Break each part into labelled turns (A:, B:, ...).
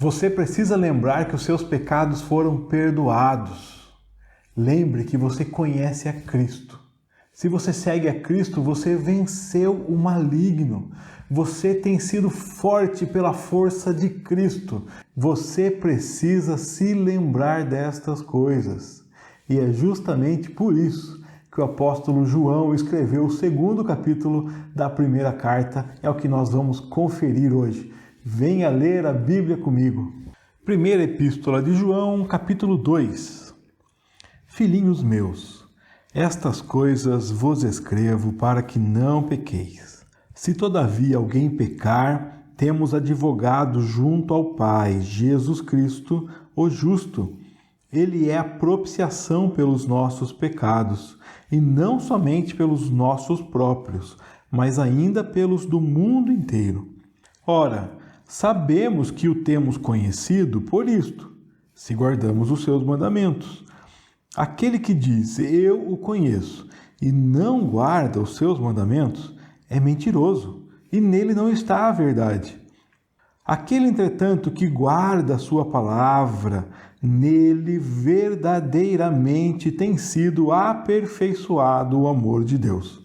A: Você precisa lembrar que os seus pecados foram perdoados. Lembre que você conhece a Cristo. Se você segue a Cristo, você venceu o maligno. Você tem sido forte pela força de Cristo. Você precisa se lembrar destas coisas. E é justamente por isso que o apóstolo João escreveu o 2º capítulo da primeira carta. É o que nós vamos conferir hoje. Venha ler a Bíblia comigo. Primeira epístola de João, capítulo 2. Filhinhos meus, estas coisas vos escrevo para que não pequeis. Se todavia alguém pecar, temos advogado junto ao Pai, Jesus Cristo, o justo. Ele é a propiciação pelos nossos pecados, e não somente pelos nossos próprios, mas ainda pelos do mundo inteiro. Ora, sabemos que o temos conhecido por isto, se guardamos os seus mandamentos. Aquele que diz, eu o conheço, e não guarda os seus mandamentos, é mentiroso, e nele não está a verdade. Aquele, entretanto, que guarda a sua palavra, nele verdadeiramente tem sido aperfeiçoado o amor de Deus.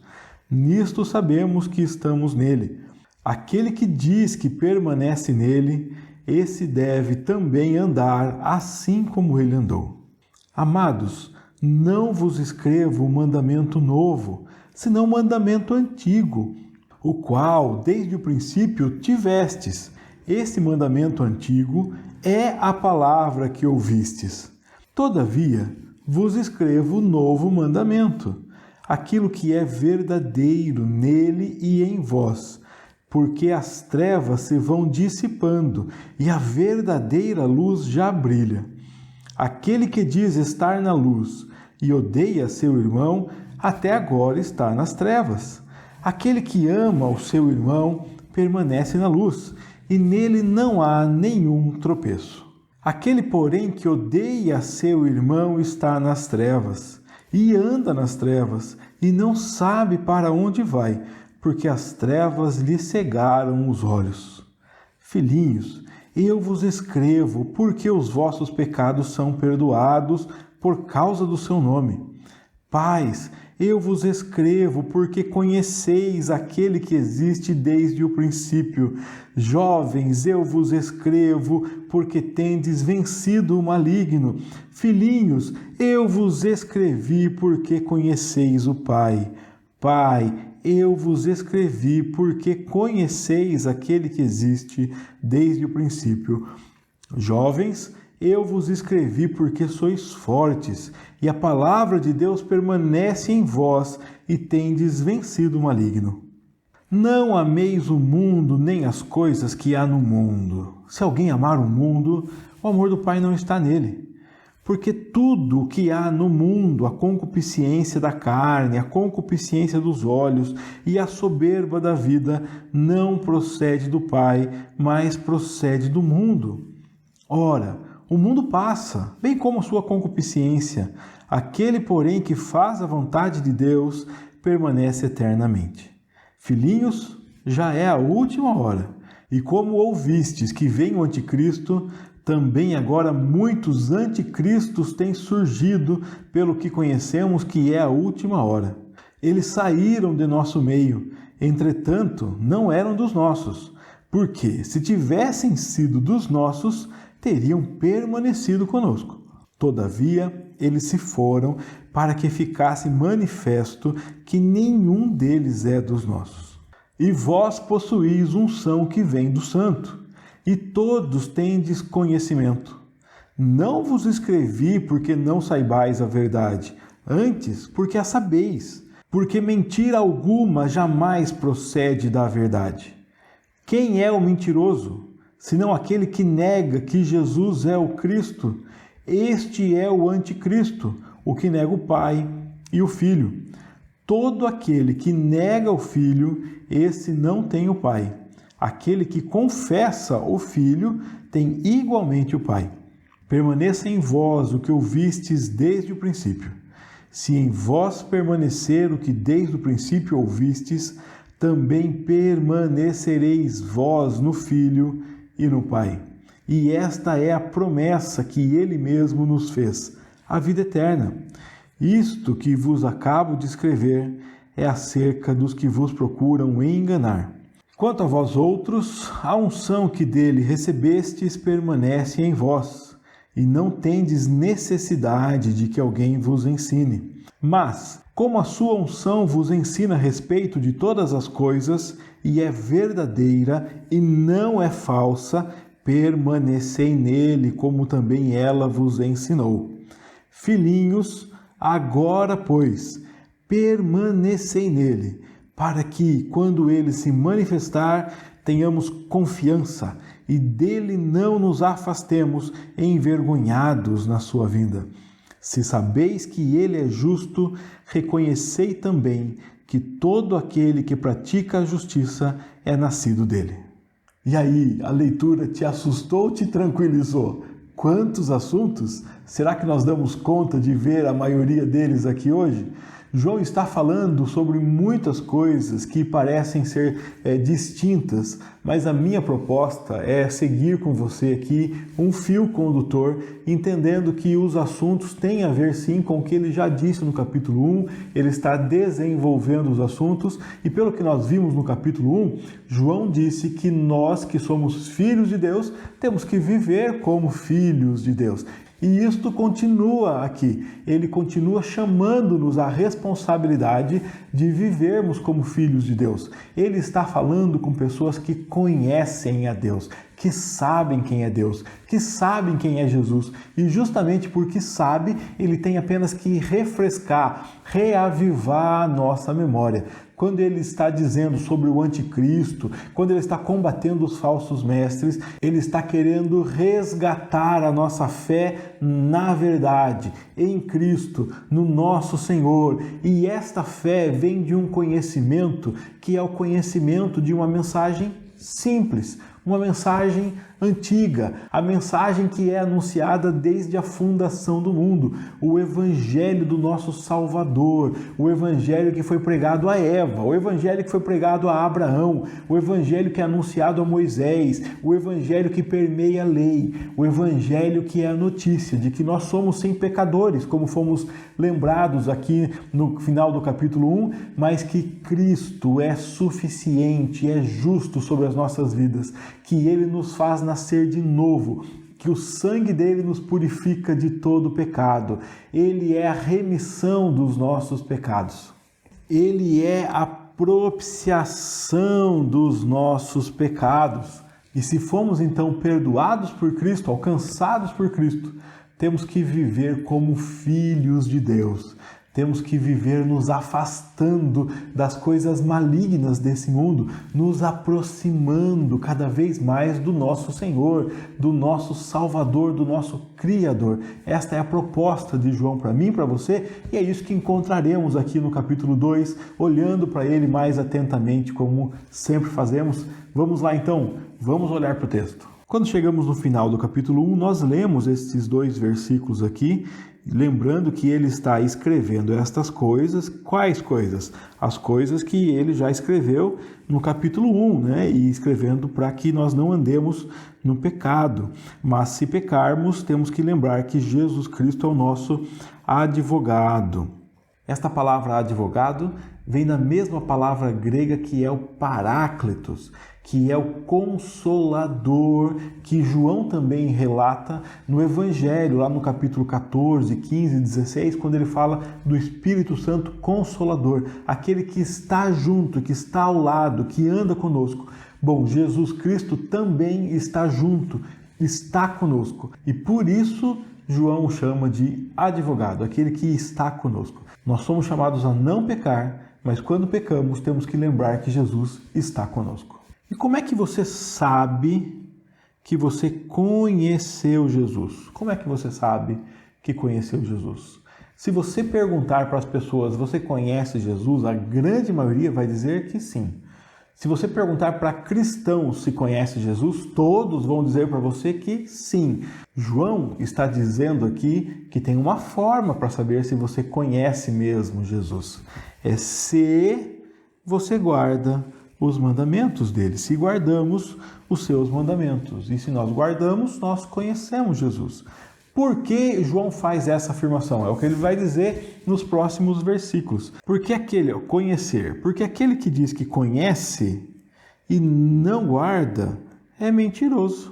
A: Nisto sabemos que estamos nele. Aquele que diz que permanece nele, esse deve também andar assim como ele andou. Amados, não vos escrevo um mandamento novo, senão um mandamento antigo, o qual desde o princípio tivestes. Esse mandamento antigo é a palavra que ouvistes. Todavia, vos escrevo um novo mandamento, aquilo que é verdadeiro nele e em vós, porque as trevas se vão dissipando e a verdadeira luz já brilha. Aquele que diz estar na luz e odeia seu irmão, até agora está nas trevas. Aquele que ama o seu irmão permanece na luz, e nele não há nenhum tropeço. Aquele, porém, que odeia seu irmão está nas trevas, e anda nas trevas, e não sabe para onde vai, porque as trevas lhe cegaram os olhos. Filhinhos, eu vos escrevo porque os vossos pecados são perdoados por causa do seu nome. Pais, eu vos escrevo porque conheceis aquele que existe desde o princípio. Jovens, eu vos escrevo porque tendes vencido o maligno. Filhinhos, eu vos escrevi porque conheceis o Pai. Pai, eu vos escrevi porque conheceis aquele que existe desde o princípio. Jovens, eu vos escrevi porque sois fortes, e a palavra de Deus permanece em vós, e tendes vencido o maligno. Não ameis o mundo, nem as coisas que há no mundo. Se alguém amar o mundo, o amor do Pai não está nele. Porque tudo o que há no mundo, a concupiscência da carne, a concupiscência dos olhos e a soberba da vida, não procede do Pai, mas procede do mundo. Ora, o mundo passa, bem como sua concupiscência. Aquele, porém, que faz a vontade de Deus, permanece eternamente. Filhinhos, já é a última hora. E como ouvistes que vem o anticristo, também agora muitos anticristos têm surgido, pelo que conhecemos que é a última hora. Eles saíram de nosso meio, entretanto, não eram dos nossos, porque se tivessem sido dos nossos, teriam permanecido conosco. Todavia, eles se foram para que ficasse manifesto que nenhum deles é dos nossos. E vós possuís unção que vem do Santo, e todos tendes conhecimento. Não vos escrevi porque não saibais a verdade, antes porque a sabeis, porque mentira alguma jamais procede da verdade. Quem é o mentiroso, senão aquele que nega que Jesus é o Cristo? Este é o anticristo, o que nega o Pai e o Filho. Todo aquele que nega o Filho, esse não tem o Pai. Aquele que confessa o Filho tem igualmente o Pai. Permaneça em vós o que ouvistes desde o princípio. Se em vós permanecer o que desde o princípio ouvistes, também permanecereis vós no Filho e no Pai. e esta é a promessa que ele mesmo nos fez, a vida eterna. Isto que vos acabo de escrever é acerca dos que vos procuram enganar. Quanto a vós outros, a unção que dele recebestes permanece em vós, e não tendes necessidade de que alguém vos ensine. Mas, como a sua unção vos ensina a respeito de todas as coisas, e é verdadeira e não é falsa, permanecei nele, como também ela vos ensinou. Filhinhos, agora, pois, permanecei nele, para que, quando ele se manifestar, tenhamos confiança e dele não nos afastemos envergonhados na sua vinda. Se sabeis que ele é justo, reconhecei também que todo aquele que pratica a justiça é nascido dele. E aí, a leitura te assustou ou te tranquilizou? Quantos assuntos? Será que nós damos conta de ver a maioria deles aqui hoje? João está falando sobre muitas coisas que parecem ser distintas, mas a minha proposta é seguir com você aqui um fio condutor, entendendo que os assuntos têm a ver sim com o que ele já disse no capítulo 1, ele está desenvolvendo os assuntos, e pelo que nós vimos no capítulo 1, João disse que nós que somos filhos de Deus, temos que viver como filhos de Deus. E isto continua aqui, ele continua chamando-nos à responsabilidade de vivermos como filhos de Deus. Ele está falando com pessoas que conhecem a Deus, que sabem quem é Deus, que sabem quem é Jesus. E justamente porque sabe, ele tem apenas que refrescar, reavivar a nossa memória. Quando ele está dizendo sobre o anticristo, quando ele está combatendo os falsos mestres, ele está querendo resgatar a nossa fé na verdade, em Cristo, no nosso Senhor. E esta fé vem de um conhecimento que é o conhecimento de uma mensagem simples, uma mensagem antiga, a mensagem que é anunciada desde a fundação do mundo, o evangelho do nosso Salvador, o evangelho que foi pregado a Eva, o evangelho que foi pregado a Abraão, o evangelho que é anunciado a Moisés, o evangelho que permeia a lei, o evangelho que é a notícia de que nós somos sem pecadores, como fomos lembrados aqui no final do capítulo 1, mas que Cristo é suficiente, é justo sobre as nossas vidas, que ele nos faz nascer de novo, que o sangue dele nos purifica de todo pecado. Ele é a remissão dos nossos pecados. Ele é a propiciação dos nossos pecados. E se fomos então perdoados por Cristo, alcançados por Cristo, temos que viver como filhos de Deus. Temos que viver nos afastando das coisas malignas desse mundo, nos aproximando cada vez mais do nosso Senhor, do nosso Salvador, do nosso Criador. Esta é a proposta de João para mim e para você, e é isso que encontraremos aqui no capítulo 2, olhando para ele mais atentamente, como sempre fazemos. Vamos lá então, vamos olhar para o texto. Quando chegamos no final do capítulo 1, nós lemos esses 2 versículos aqui, lembrando que ele está escrevendo estas coisas. Quais coisas? As coisas que ele já escreveu no capítulo 1, né? E escrevendo para que nós não andemos no pecado. Mas se pecarmos, temos que lembrar que Jesus Cristo é o nosso advogado. Esta palavra advogado vem da mesma palavra grega que é o paráclitos, que é o consolador, que João também relata no Evangelho, lá no capítulo 14, 15 e 16, quando ele fala do Espírito Santo Consolador, aquele que está junto, que está ao lado, que anda conosco. Bom, Jesus Cristo também está junto, está conosco, e por isso João o chama de advogado, aquele que está conosco. Nós somos chamados a não pecar, mas quando pecamos temos que lembrar que Jesus está conosco. E como é que você sabe que você conheceu Jesus? Como é que você sabe que conheceu Jesus? Se você perguntar para as pessoas, você conhece Jesus? A grande maioria vai dizer que sim. Se você perguntar para cristãos se conhece Jesus, todos vão dizer para você que sim. João está dizendo aqui que tem uma forma para saber se você conhece mesmo Jesus. É se você guarda os mandamentos dele, se guardamos os seus mandamentos. E se nós guardamos, nós conhecemos Jesus. Por que João faz essa afirmação? É o que ele vai dizer nos próximos versículos. Porque aquele que diz que conhece e não guarda é mentiroso.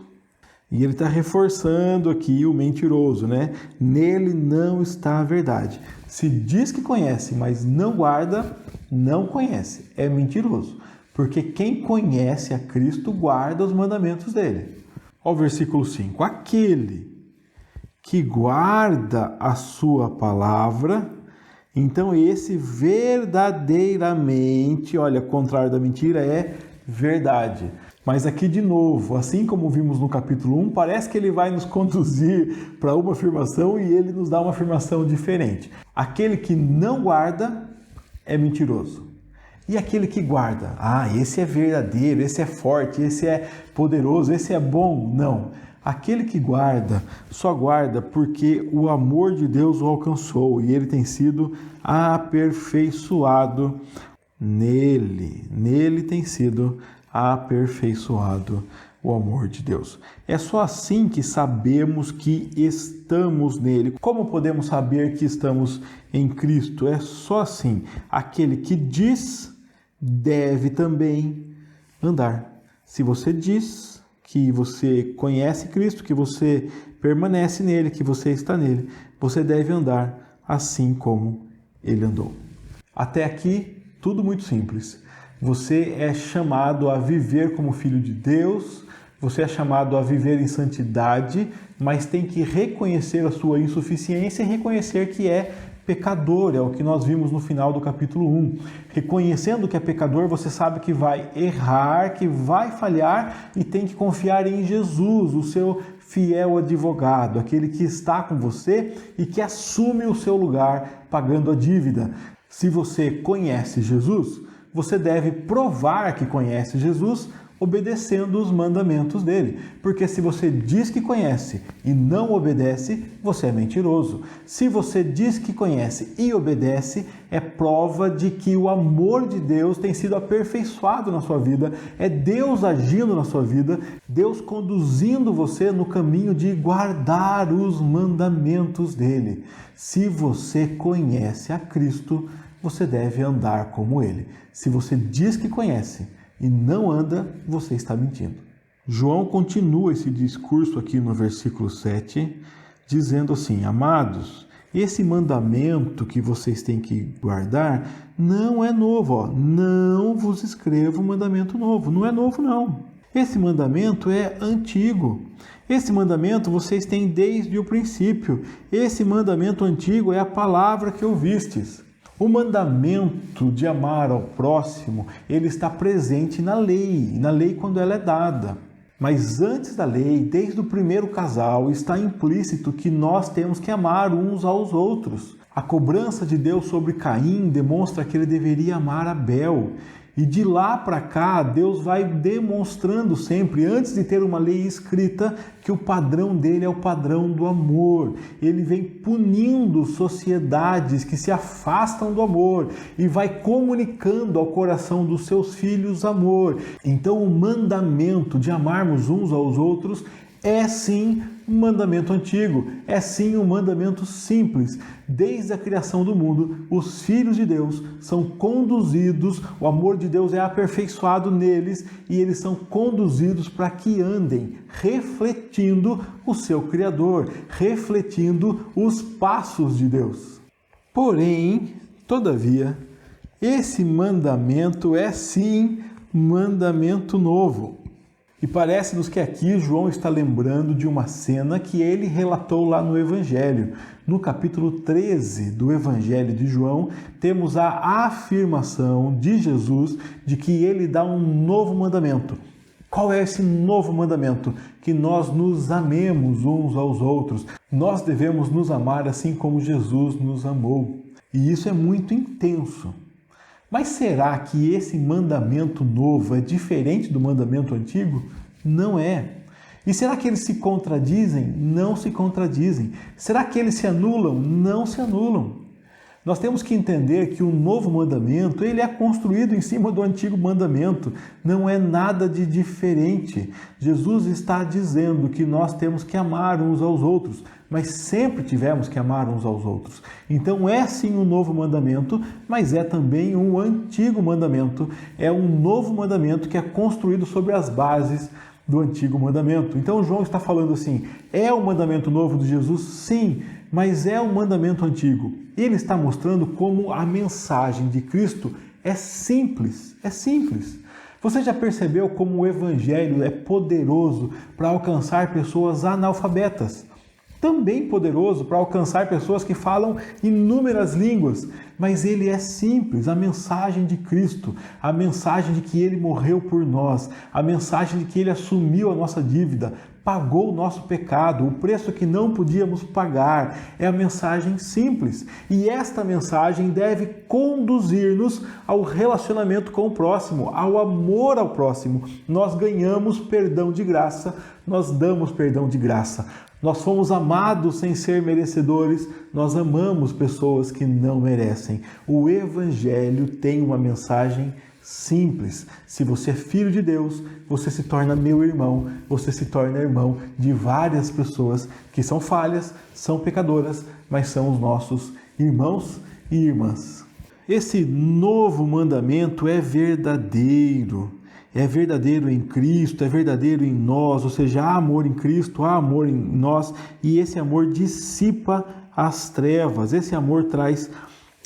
A: E ele está reforçando aqui o mentiroso, né? Nele não está a verdade. Se diz que conhece, mas não guarda, não conhece. É mentiroso. Porque quem conhece a Cristo guarda os mandamentos dele. Olha o versículo 5. Aquele que guarda a sua palavra, então esse verdadeiramente, olha, contrário da mentira é verdade. Mas aqui de novo, assim como vimos no capítulo 1, parece que ele vai nos conduzir para uma afirmação e ele nos dá uma afirmação diferente. Aquele que não guarda é mentiroso. E aquele que guarda? Esse é verdadeiro, esse é forte, esse é poderoso, esse é bom. Não. Aquele que guarda, só guarda porque o amor de Deus o alcançou e ele tem sido aperfeiçoado nele. Nele tem sido aperfeiçoado o amor de Deus. É só assim que sabemos que estamos nele. Como podemos saber que estamos em Cristo? É só assim. Aquele que diz, deve também andar. Se você diz que você conhece Cristo, que você permanece nele, que você está nele, você deve andar assim como ele andou. Até aqui, tudo muito simples. Você é chamado a viver como filho de Deus, você é chamado a viver em santidade, mas tem que reconhecer a sua insuficiência e reconhecer que é pecador, é o que nós vimos no final do capítulo 1. Reconhecendo que é pecador, você sabe que vai errar, que vai falhar e tem que confiar em Jesus, o seu fiel advogado, aquele que está com você e que assume o seu lugar pagando a dívida. Se você conhece Jesus, você deve provar que conhece Jesus obedecendo os mandamentos dele. Porque se você diz que conhece e não obedece, você é mentiroso. Se você diz que conhece e obedece, é prova de que o amor de Deus tem sido aperfeiçoado na sua vida, é Deus agindo na sua vida, Deus conduzindo você no caminho de guardar os mandamentos dele. Se você conhece a Cristo, você deve andar como ele. Se você diz que conhece e não anda, você está mentindo. João continua esse discurso aqui no versículo 7, dizendo assim: amados, esse mandamento que vocês têm que guardar não é novo. Não vos escrevo um mandamento novo. Não é novo, não. Esse mandamento é antigo. Esse mandamento vocês têm desde o princípio. Esse mandamento antigo é a palavra que ouvistes. O mandamento de amar ao próximo, ele está presente na lei quando ela é dada. Mas antes da lei, desde o primeiro casal, está implícito que nós temos que amar uns aos outros. A cobrança de Deus sobre Caim demonstra que ele deveria amar Abel. E de lá para cá, Deus vai demonstrando sempre, antes de ter uma lei escrita, que o padrão dele é o padrão do amor. Ele vem punindo sociedades que se afastam do amor e vai comunicando ao coração dos seus filhos amor. Então, o mandamento de amarmos uns aos outros é sim um mandamento antigo, é sim um mandamento simples. Desde a criação do mundo, os filhos de Deus são conduzidos, o amor de Deus é aperfeiçoado neles e eles são conduzidos para que andem refletindo o seu Criador, refletindo os passos de Deus. Porém, todavia, esse mandamento é sim mandamento novo. E parece-nos que aqui João está lembrando de uma cena que ele relatou lá no Evangelho. No capítulo 13 do Evangelho de João, temos a afirmação de Jesus de que ele dá um novo mandamento. Qual é esse novo mandamento? Que nós nos amemos uns aos outros. Nós devemos nos amar assim como Jesus nos amou. E isso é muito intenso. Mas será que esse mandamento novo é diferente do mandamento antigo? Não é. E será que eles se contradizem? Não se contradizem. Será que eles se anulam? Não se anulam. Nós temos que entender que o novo mandamento, ele é construído em cima do antigo mandamento, não é nada de diferente. Jesus está dizendo que nós temos que amar uns aos outros, mas sempre tivemos que amar uns aos outros. Então é sim um novo mandamento, mas é também um antigo mandamento, é um novo mandamento que é construído sobre as bases do antigo mandamento. Então João está falando assim, é o mandamento novo de Jesus? Sim, mas é um mandamento antigo. Ele está mostrando como a mensagem de Cristo é simples, é simples. Você já percebeu como o Evangelho é poderoso para alcançar pessoas analfabetas? Também poderoso para alcançar pessoas que falam inúmeras línguas, mas ele é simples, a mensagem de Cristo, a mensagem de que ele morreu por nós, a mensagem de que ele assumiu a nossa dívida, pagou o nosso pecado, o preço que não podíamos pagar, é a mensagem simples. E esta mensagem deve conduzir-nos ao relacionamento com o próximo, ao amor ao próximo. Nós ganhamos perdão de graça, nós damos perdão de graça. Nós fomos amados sem ser merecedores, nós amamos pessoas que não merecem. O Evangelho tem uma mensagem simples. Se você é filho de Deus, você se torna meu irmão, você se torna irmão de várias pessoas que são falhas, são pecadoras, mas são os nossos irmãos e irmãs. Esse novo mandamento é verdadeiro. É verdadeiro em Cristo, é verdadeiro em nós, ou seja, há amor em Cristo, há amor em nós, e esse amor dissipa as trevas, esse amor traz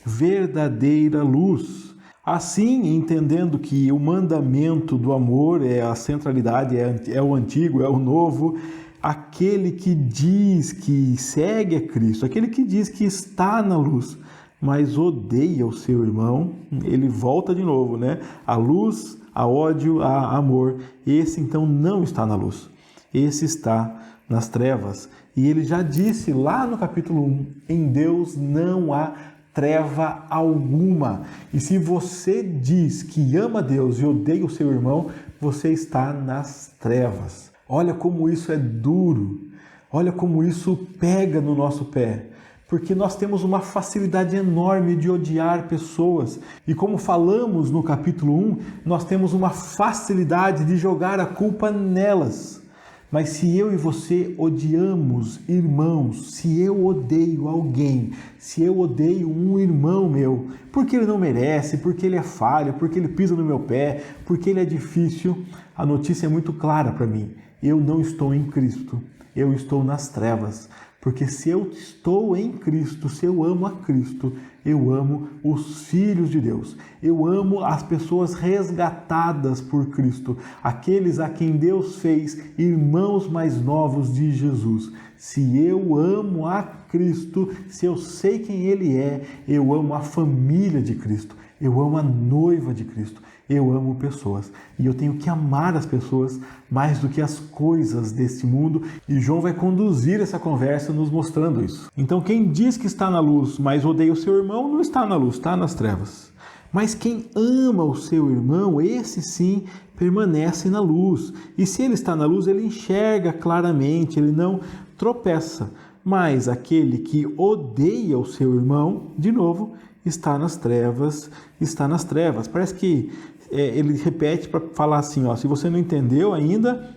A: verdadeira luz. Assim, entendendo que o mandamento do amor é a centralidade, é o antigo, é o novo, aquele que diz que segue a Cristo, aquele que diz que está na luz, mas odeia o seu irmão, ele volta de novo, né? A luz, a ódio, a amor, esse então não está na luz, esse está nas trevas. E ele já disse lá no capítulo 1, em Deus não há treva alguma. E se você diz que ama Deus e odeia o seu irmão, você está nas trevas. Olha como isso é duro, olha como isso pega no nosso pé. Porque nós temos uma facilidade enorme de odiar pessoas. E como falamos no capítulo 1, nós temos uma facilidade de jogar a culpa nelas. Mas se eu e você odiamos irmãos, se eu odeio alguém, se eu odeio um irmão meu, porque ele não merece, porque ele é falho, porque ele pisa no meu pé, porque ele é difícil, a notícia é muito clara para mim. Eu não estou em Cristo, eu estou nas trevas. Porque se eu estou em Cristo, se eu amo a Cristo, eu amo os filhos de Deus. Eu amo as pessoas resgatadas por Cristo, aqueles a quem Deus fez irmãos mais novos de Jesus. Se eu amo a Cristo, se eu sei quem Ele é, eu amo a família de Cristo, eu amo a noiva de Cristo. Eu amo pessoas e eu tenho que amar as pessoas mais do que as coisas deste mundo, e João vai conduzir essa conversa nos mostrando isso. Então quem diz que está na luz, mas odeia o seu irmão, não está na luz, está nas trevas. Mas quem ama o seu irmão, esse sim permanece na luz. E se ele está na luz, ele enxerga claramente, ele não tropeça. Mas aquele que odeia o seu irmão, de novo, está nas trevas, está nas trevas. Parece que ele repete para falar assim, ó, se você não entendeu ainda,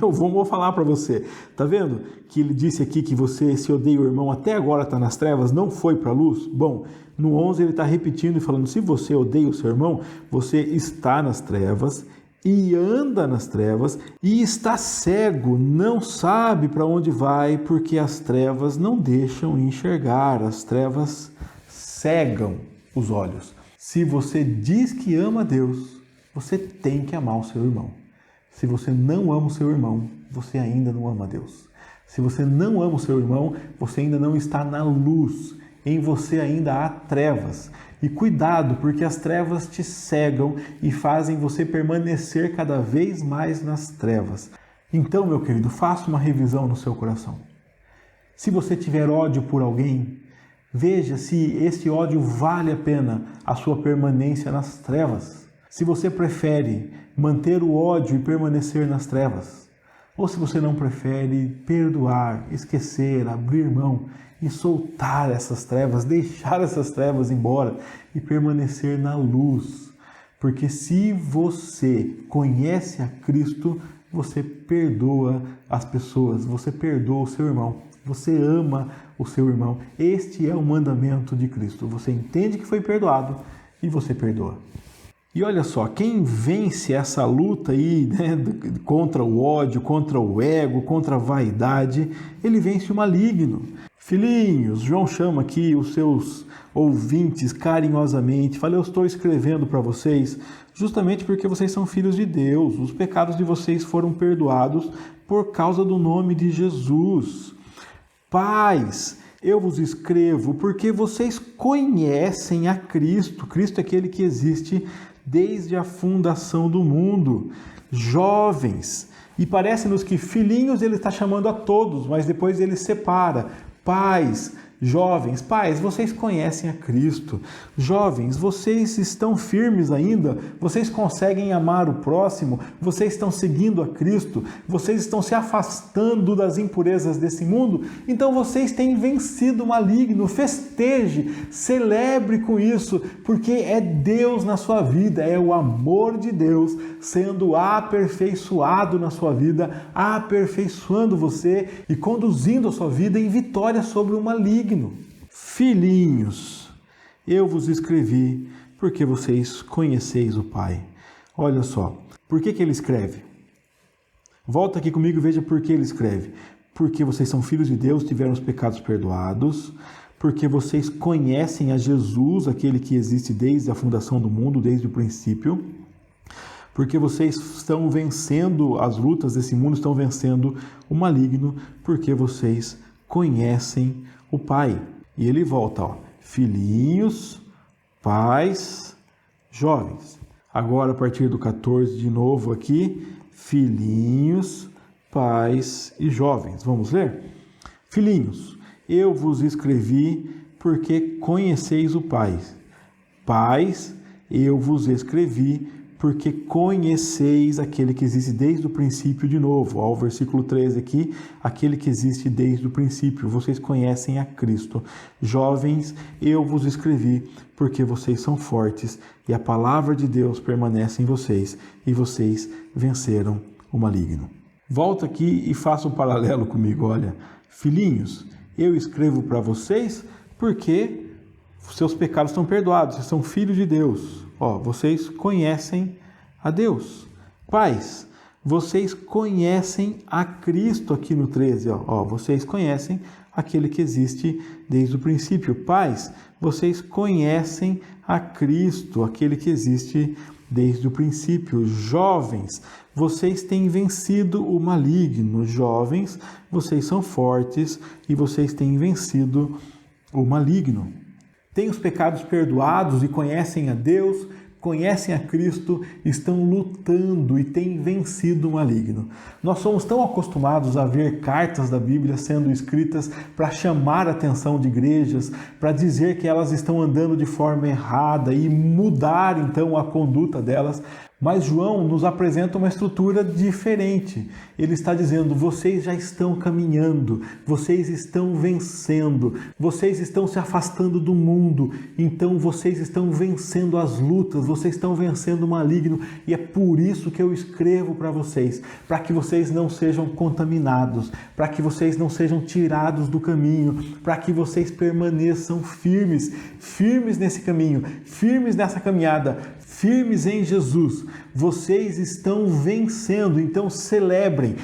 A: eu vou falar para você. Tá vendo que ele disse aqui que você se odeia o irmão, até agora está nas trevas, não foi para a luz? Bom, no 11 ele está repetindo e falando, se você odeia o seu irmão, você está nas trevas e anda nas trevas e está cego, não sabe para onde vai, porque as trevas não deixam enxergar, as trevas cegam os olhos. Se você diz que ama Deus, você tem que amar o seu irmão. Se você não ama o seu irmão, você ainda não ama Deus. Se você não ama o seu irmão, você ainda não está na luz. Em você ainda há trevas. E cuidado, porque as trevas te cegam e fazem você permanecer cada vez mais nas trevas. Então, meu querido, faça uma revisão no seu coração. Se você tiver ódio por alguém, veja se esse ódio vale a pena a sua permanência nas trevas. Se você prefere manter o ódio e permanecer nas trevas, Ou se você não prefere perdoar, esquecer, abrir mão e soltar essas trevas, deixar essas trevas embora e permanecer na luz. Porque se você conhece a Cristo, você perdoa as pessoas, você perdoa o seu irmão, você ama o seu irmão. Este é o mandamento de Cristo. Você entende que foi perdoado e você perdoa. E olha só, quem vence essa luta aí, né, contra o ódio, contra o ego, contra a vaidade, ele vence o maligno. Filhinhos, João chama aqui os seus ouvintes carinhosamente. Fala, eu estou escrevendo para vocês justamente porque vocês são filhos de Deus. Os pecados de vocês foram perdoados por causa do nome de Jesus. Pais, eu vos escrevo porque vocês conhecem a Cristo. Cristo é aquele que existe desde a fundação do mundo. Jovens, e parece-nos que filhinhos ele está chamando a todos, mas depois ele separa. Pais, jovens, pais, vocês conhecem a Cristo. Jovens, vocês estão firmes ainda? Vocês conseguem amar o próximo? Vocês estão seguindo a Cristo? Vocês estão se afastando das impurezas desse mundo? Então vocês têm vencido o maligno. Festeje, celebre com isso, porque é Deus na sua vida, é o amor de Deus sendo aperfeiçoado na sua vida, aperfeiçoando você e conduzindo a sua vida em vitória sobre o maligno. Filhinhos, eu vos escrevi porque vocês conheceis o Pai. Olha só, por que ele escreve? Volta aqui comigo e veja por que ele escreve. Porque vocês são filhos de Deus, tiveram os pecados perdoados, porque vocês conhecem a Jesus, aquele que existe desde a fundação do mundo, desde o princípio, porque vocês estão vencendo as lutas desse mundo, estão vencendo o maligno, porque vocês conhecem o Pai. E ele volta, ó, filhinhos, pais, jovens. Agora, a partir do 14, de novo aqui, filhinhos, pais e jovens. Vamos ler? Filhinhos, eu vos escrevi porque conheceis o Pai. Pais, eu vos escrevi porque conheceis aquele que existe desde o princípio de novo. Ó, o versículo 13 aqui, aquele que existe desde o princípio. Vocês conhecem a Cristo. Jovens, eu vos escrevi porque vocês são fortes e a palavra de Deus permanece em vocês e vocês venceram o maligno. Volta aqui e faça um paralelo comigo. Olha, filhinhos, eu escrevo para vocês porque seus pecados estão perdoados, vocês são filhos de Deus. Ó, vocês conhecem a Deus. Pais, vocês conhecem a Cristo aqui no 13. Ó, vocês conhecem aquele que existe desde o princípio. Pais, vocês conhecem a Cristo, aquele que existe desde o princípio. Jovens, vocês têm vencido o maligno. Jovens, vocês são fortes e vocês têm vencido o maligno. Têm os pecados perdoados e conhecem a Deus, conhecem a Cristo, estão lutando e têm vencido o maligno. Nós somos tão acostumados a ver cartas da Bíblia sendo escritas para chamar a atenção de igrejas, para dizer que elas estão andando de forma errada e mudar então a conduta delas. Mas João nos apresenta uma estrutura diferente. Ele está dizendo, vocês já estão caminhando, vocês estão vencendo, vocês estão se afastando do mundo, então vocês estão vencendo as lutas, vocês estão vencendo o maligno, e é por isso que eu escrevo para vocês, para que vocês não sejam contaminados, para que vocês não sejam tirados do caminho, para que vocês permaneçam firmes, firmes nesse caminho, firmes nessa caminhada, firmes em Jesus. Vocês estão vencendo, então celebrem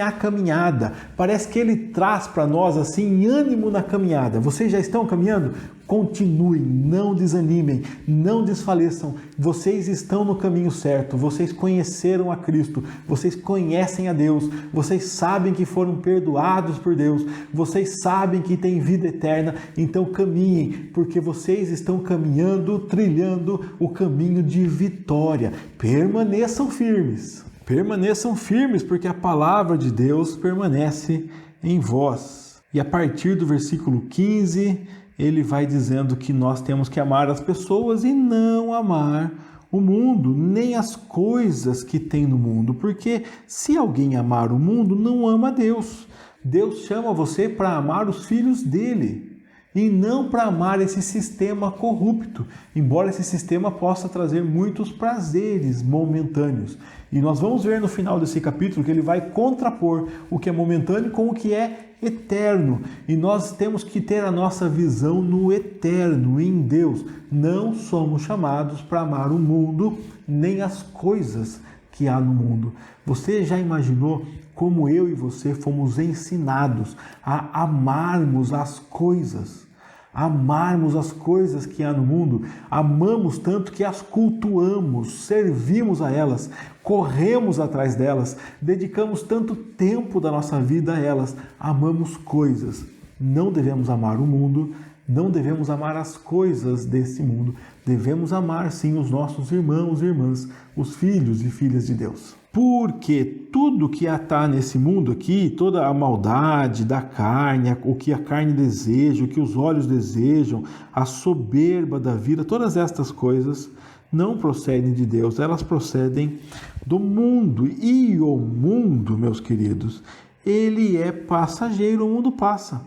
A: a caminhada. Parece que ele traz para nós assim ânimo na caminhada. Vocês já estão caminhando? Continuem, não desanimem, não desfaleçam. Vocês estão no caminho certo, vocês conheceram a Cristo, vocês conhecem a Deus, vocês sabem que foram perdoados por Deus, vocês sabem que têm vida eterna, então caminhem, porque vocês estão caminhando, trilhando o caminho de vitória. Permaneçam firmes, porque a palavra de Deus permanece em vós. E a partir do versículo 15... ele vai dizendo que nós temos que amar as pessoas e não amar o mundo, nem as coisas que tem no mundo, porque se alguém amar o mundo, não ama a Deus. Deus chama você para amar os filhos dele e não para amar esse sistema corrupto, embora esse sistema possa trazer muitos prazeres momentâneos. E nós vamos ver no final desse capítulo que ele vai contrapor o que é momentâneo com o que é eterno. E nós temos que ter a nossa visão no eterno, em Deus. Não somos chamados para amar o mundo, nem as coisas que há no mundo. Você já imaginou como eu e você fomos ensinados a amarmos as coisas? Amarmos as coisas que há no mundo, amamos tanto que as cultuamos, servimos a elas, corremos atrás delas, dedicamos tanto tempo da nossa vida a elas, amamos coisas. Não devemos amar o mundo, não devemos amar as coisas desse mundo, devemos amar sim os nossos irmãos e irmãs, os filhos e filhas de Deus. Porque tudo que está nesse mundo aqui, toda a maldade da carne, o que a carne deseja, o que os olhos desejam, a soberba da vida, todas estas coisas não procedem de Deus, elas procedem do mundo. E o mundo, meus queridos, ele é passageiro, o mundo passa.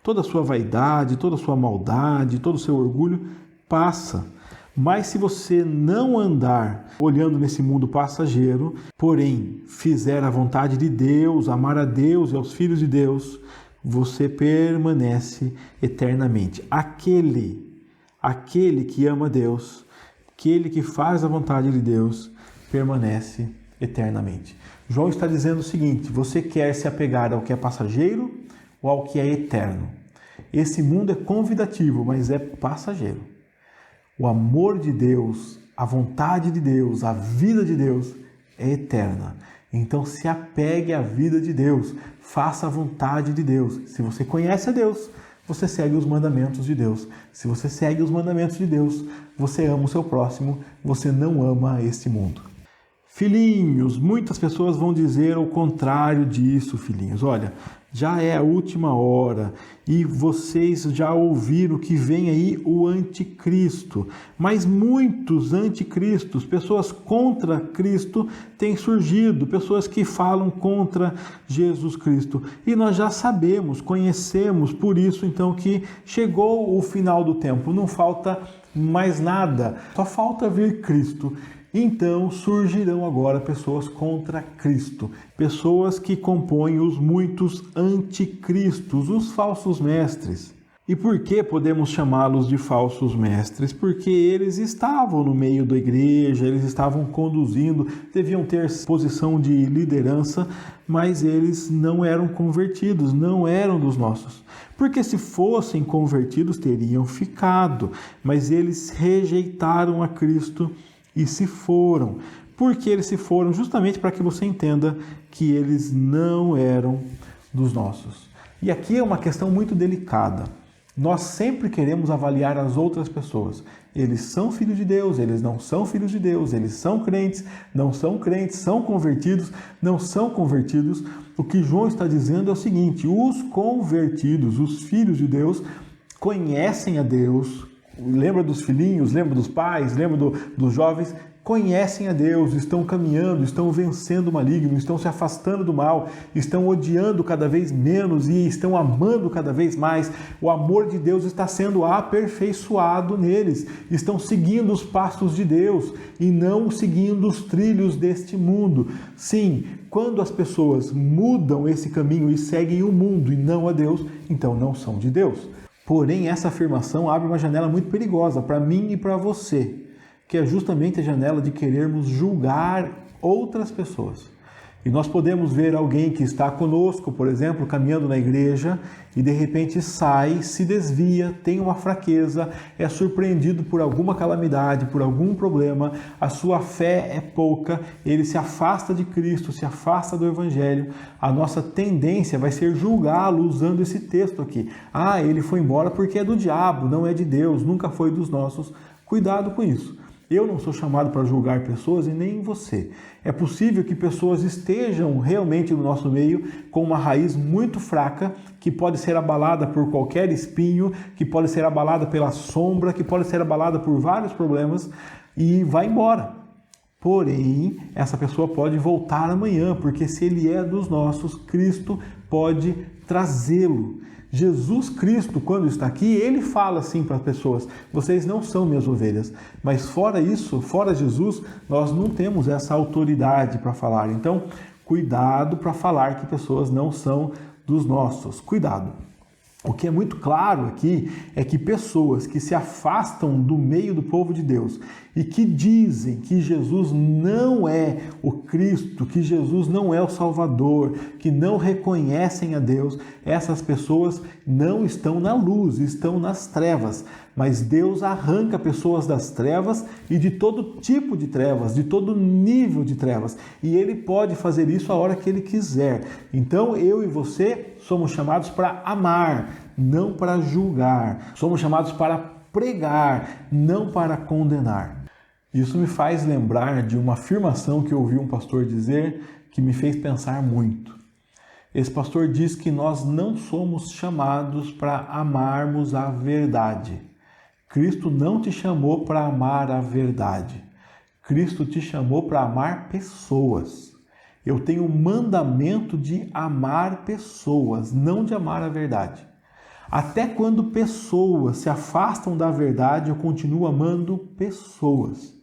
A: Toda a sua vaidade, toda a sua maldade, todo o seu orgulho passa. Mas se você não andar olhando nesse mundo passageiro, porém fizer a vontade de Deus, amar a Deus e aos filhos de Deus, você permanece eternamente. Aquele que ama Deus, aquele que faz a vontade de Deus, permanece eternamente. João está dizendo o seguinte: você quer se apegar ao que é passageiro ou ao que é eterno? Esse mundo é convidativo, mas é passageiro. O amor de Deus, a vontade de Deus, a vida de Deus é eterna. Então se apegue à vida de Deus, faça a vontade de Deus. Se você conhece a Deus, você segue os mandamentos de Deus. Se você segue os mandamentos de Deus, você ama o seu próximo, você não ama este mundo. Filhinhos, muitas pessoas vão dizer o contrário disso, filhinhos. Olha, já é a última hora e vocês já ouviram que vem aí o anticristo. Mas muitos anticristos, pessoas contra Cristo, têm surgido, pessoas que falam contra Jesus Cristo. E nós já sabemos, conhecemos, por isso então que chegou o final do tempo, não falta mais nada, só falta vir Cristo. Então surgirão agora pessoas contra Cristo, pessoas que compõem os muitos anticristos, os falsos mestres. E por que podemos chamá-los de falsos mestres? Porque eles estavam no meio da igreja, eles estavam conduzindo, deviam ter posição de liderança, mas eles não eram convertidos, não eram dos nossos. Porque se fossem convertidos teriam ficado, mas eles rejeitaram a Cristo e se foram. Porque eles se foram justamente para que você entenda que eles não eram dos nossos. E aqui é uma questão muito delicada. Nós sempre queremos avaliar as outras pessoas. Eles são filhos de Deus, eles não são filhos de Deus, eles são crentes, não são crentes, são convertidos, não são convertidos. O que João está dizendo é o seguinte: os convertidos, os filhos de Deus, conhecem a Deus. Lembra dos filhinhos, lembra dos pais, lembra dos jovens? Conhecem a Deus, estão caminhando, estão vencendo o maligno, estão se afastando do mal, estão odiando cada vez menos e estão amando cada vez mais. O amor de Deus está sendo aperfeiçoado neles, estão seguindo os passos de Deus e não seguindo os trilhos deste mundo. Sim, quando as pessoas mudam esse caminho e seguem o mundo e não a Deus, então não são de Deus. Porém, essa afirmação abre uma janela muito perigosa para mim e para você, que é justamente a janela de querermos julgar outras pessoas. E nós podemos ver alguém que está conosco, por exemplo, caminhando na igreja e de repente sai, se desvia, tem uma fraqueza, é surpreendido por alguma calamidade, por algum problema, a sua fé é pouca, ele se afasta de Cristo, se afasta do Evangelho. A nossa tendência vai ser julgá-lo usando esse texto aqui. Ah, ele foi embora porque é do diabo, não é de Deus, nunca foi dos nossos. Cuidado com isso. Eu não sou chamado para julgar pessoas e nem você. É possível que pessoas estejam realmente no nosso meio com uma raiz muito fraca, que pode ser abalada por qualquer espinho, que pode ser abalada pela sombra, que pode ser abalada por vários problemas e vai embora. Porém, essa pessoa pode voltar amanhã, porque se ele é dos nossos, Cristo pode trazê-lo. Jesus Cristo, quando está aqui, ele fala assim para as pessoas: vocês não são minhas ovelhas. Mas fora isso, fora Jesus, nós não temos essa autoridade para falar. Então, cuidado para falar que pessoas não são dos nossos. Cuidado. O que é muito claro aqui é que pessoas que se afastam do meio do povo de Deus e que dizem que Jesus não é o Cristo, que Jesus não é o Salvador, que não reconhecem a Deus, essas pessoas não estão na luz, estão nas trevas. Mas Deus arranca pessoas das trevas e de todo tipo de trevas, de todo nível de trevas. E Ele pode fazer isso a hora que Ele quiser. Então eu e você somos chamados para amar, não para julgar. Somos chamados para pregar, não para condenar. Isso me faz lembrar de uma afirmação que eu ouvi um pastor dizer que me fez pensar muito. Esse pastor diz que nós não somos chamados para amarmos a verdade. Cristo não te chamou para amar a verdade. Cristo te chamou para amar pessoas. Eu tenho o mandamento de amar pessoas, não de amar a verdade. Até quando pessoas se afastam da verdade, eu continuo amando pessoas.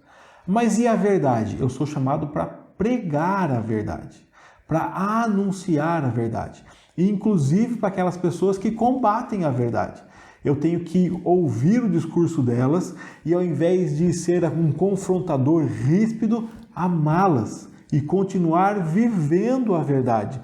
A: Mas e a verdade? Eu sou chamado para pregar a verdade, para anunciar a verdade. E inclusive para aquelas pessoas que combatem a verdade. Eu tenho que ouvir o discurso delas e, ao invés de ser um confrontador ríspido, amá-las e continuar vivendo a verdade.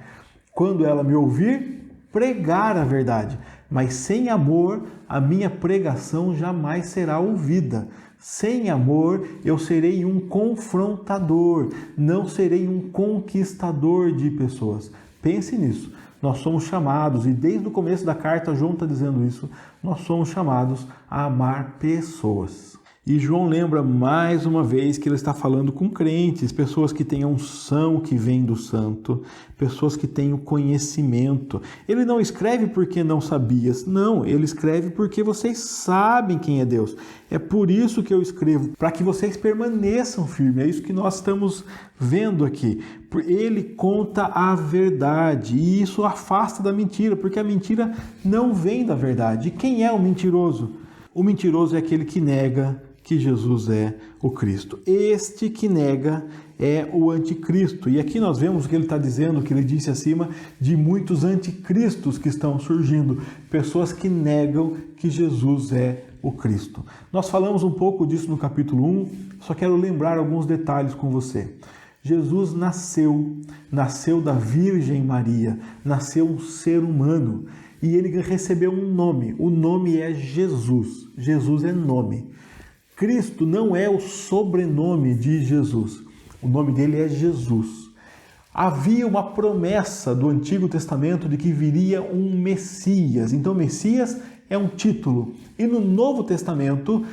A: Quando ela me ouvir, pregar a verdade. Mas sem amor, a minha pregação jamais será ouvida. Sem amor, eu serei um confrontador, não serei um conquistador de pessoas. Pense nisso. Nós somos chamados, e desde o começo da carta João está dizendo isso, nós somos chamados a amar pessoas. E João lembra mais uma vez que ele está falando com crentes, pessoas que têm a unção que vem do santo, pessoas que têm o conhecimento. Ele não escreve porque não sabias, não, ele escreve porque vocês sabem quem é Deus. É por isso que eu escrevo, para que vocês permaneçam firmes. É isso que nós estamos vendo aqui. Ele conta a verdade e isso afasta da mentira, porque a mentira não vem da verdade. E quem é o mentiroso? O mentiroso é aquele que nega que Jesus é o Cristo. Este que nega é o anticristo. E aqui nós vemos o que ele está dizendo, o que ele disse acima, de muitos anticristos que estão surgindo. Pessoas que negam que Jesus é o Cristo. Nós falamos um pouco disso no capítulo 1, só quero lembrar alguns detalhes com você. Jesus nasceu da Virgem Maria, nasceu um ser humano e ele recebeu um nome. O nome é Jesus. Jesus é nome. Cristo não é o sobrenome de Jesus. O nome dele é Jesus. Havia uma promessa do Antigo Testamento de que viria um Messias. Então, Messias é um título. E no Novo Testamento,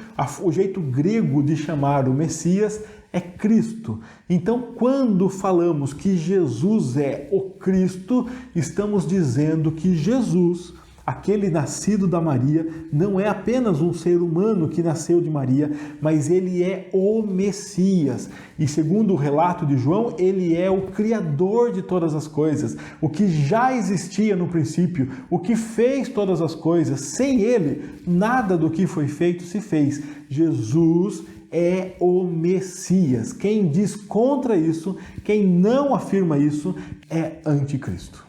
A: o jeito grego de chamar o Messias é Cristo. Então, quando falamos que Jesus é o Cristo, estamos dizendo que Jesus, aquele nascido da Maria, não é apenas um ser humano que nasceu de Maria, mas ele é o Messias. E segundo o relato de João, ele é o Criador de todas as coisas, o que já existia no princípio, o que fez todas as coisas. Sem ele, nada do que foi feito se fez. Jesus é o Messias. Quem diz contra isso, quem não afirma isso, é anticristo.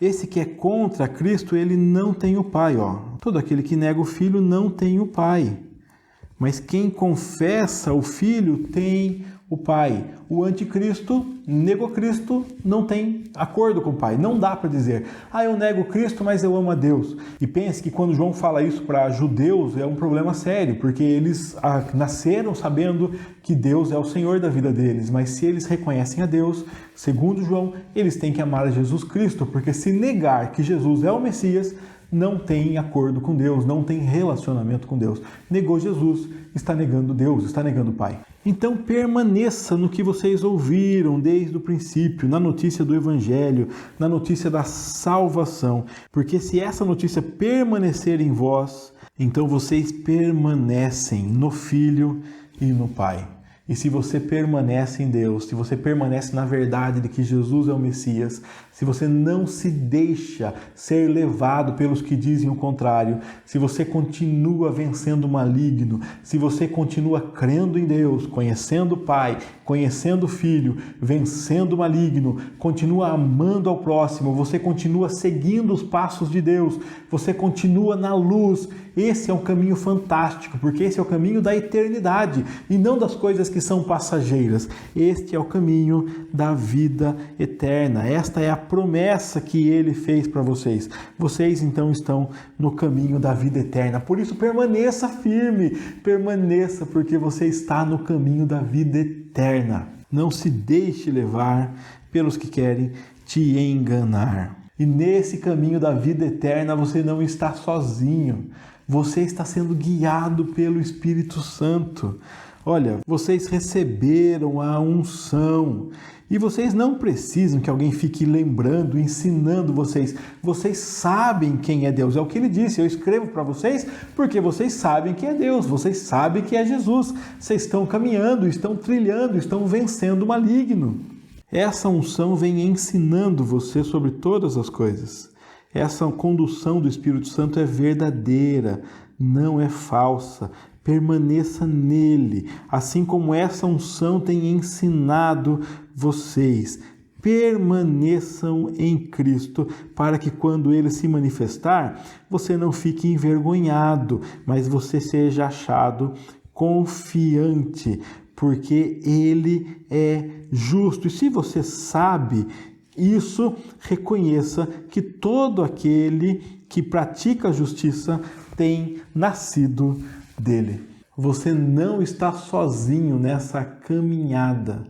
A: Esse que é contra Cristo, ele não tem o Pai. Todo aquele que nega o Filho não tem o Pai. Mas quem confessa o Filho tem o Pai. O anticristo negou Cristo, não tem acordo com o Pai. Não dá para dizer, eu nego Cristo, mas eu amo a Deus. E pense que quando João fala isso para judeus, é um problema sério, porque eles nasceram sabendo que Deus é o Senhor da vida deles. Mas se eles reconhecem a Deus, segundo João, eles têm que amar a Jesus Cristo, porque se negar que Jesus é o Messias, não tem acordo com Deus, não tem relacionamento com Deus. Negou Jesus, está negando Deus, está negando o Pai. Então permaneça no que vocês ouviram desde o princípio, na notícia do Evangelho, na notícia da salvação, porque se essa notícia permanecer em vós, então vocês permanecem no Filho e no Pai. E se você permanece em Deus, se você permanece na verdade de que Jesus é o Messias, se você não se deixa ser levado pelos que dizem o contrário, se você continua vencendo o maligno, se você continua crendo em Deus, conhecendo o Pai, conhecendo o Filho, vencendo o maligno, continua amando ao próximo, você continua seguindo os passos de Deus, você continua na luz, esse é um caminho fantástico, porque esse é o caminho da eternidade e não das coisas que são passageiras. Este é o caminho da vida eterna. Esta é a promessa que Ele fez para vocês. Vocês então estão no caminho da vida eterna. Por isso permaneça firme, permaneça, porque você está no caminho da vida eterna. Não se deixe levar pelos que querem te enganar. E nesse caminho da vida eterna você não está sozinho. Você está sendo guiado pelo Espírito Santo. Olha, vocês receberam a unção e vocês não precisam que alguém fique lembrando, ensinando vocês. Vocês sabem quem é Deus. É o que ele disse, eu escrevo para vocês porque vocês sabem quem é Deus, vocês sabem que é Jesus. Vocês estão caminhando, estão trilhando, estão vencendo o maligno. Essa unção vem ensinando você sobre todas as coisas. Essa condução do Espírito Santo é verdadeira, não é falsa. Permaneça nele, assim como essa unção tem ensinado vocês. Permaneçam em Cristo, para que quando Ele se manifestar, você não fique envergonhado, mas você seja achado confiante, porque Ele é justo. E se você sabe isso, reconheça que todo aquele que pratica a justiça tem nascido dele. Você não está sozinho nessa caminhada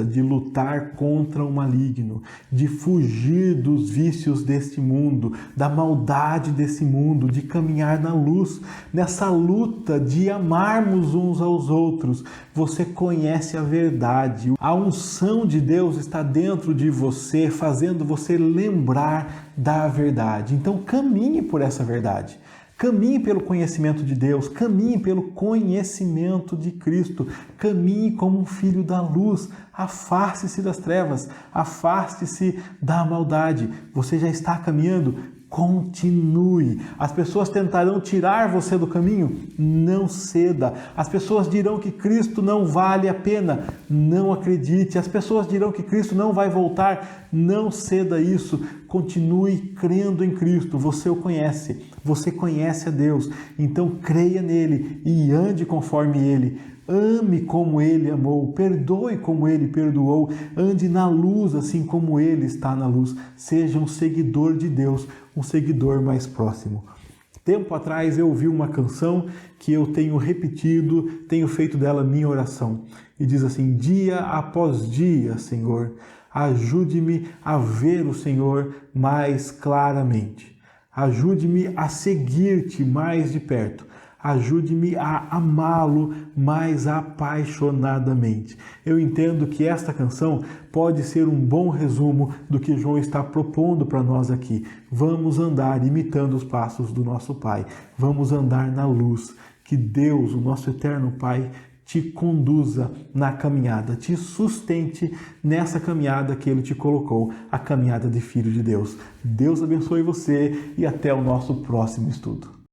A: de lutar contra o maligno, de fugir dos vícios deste mundo, da maldade desse mundo, de caminhar na luz, nessa luta de amarmos uns aos outros. Você conhece a verdade, a unção de Deus está dentro de você, fazendo você lembrar da verdade. Então caminhe por essa verdade. Caminhe pelo conhecimento de Deus, caminhe pelo conhecimento de Cristo, caminhe como um filho da luz, afaste-se das trevas, afaste-se da maldade. Você já está caminhando? Continue. As pessoas tentarão tirar você do caminho? Não ceda. As pessoas dirão que Cristo não vale a pena? Não acredite. As pessoas dirão que Cristo não vai voltar? Não ceda isso. Continue crendo em Cristo. Você o conhece. Você conhece a Deus. Então creia nele e ande conforme ele. Ame como Ele amou, perdoe como Ele perdoou, ande na luz assim como Ele está na luz. Seja um seguidor de Deus, um seguidor mais próximo. Tempo atrás eu ouvi uma canção que eu tenho repetido, tenho feito dela minha oração. E diz assim: dia após dia, Senhor, ajude-me a ver o Senhor mais claramente. Ajude-me a seguir-te mais de perto. Ajude-me a amá-lo mais apaixonadamente. Eu entendo que esta canção pode ser um bom resumo do que João está propondo para nós aqui. Vamos andar imitando os passos do nosso Pai. Vamos andar na luz. Que Deus, o nosso eterno Pai, te conduza na caminhada, te sustente nessa caminhada que Ele te colocou, a caminhada de filho de Deus. Deus abençoe você e até o nosso próximo estudo.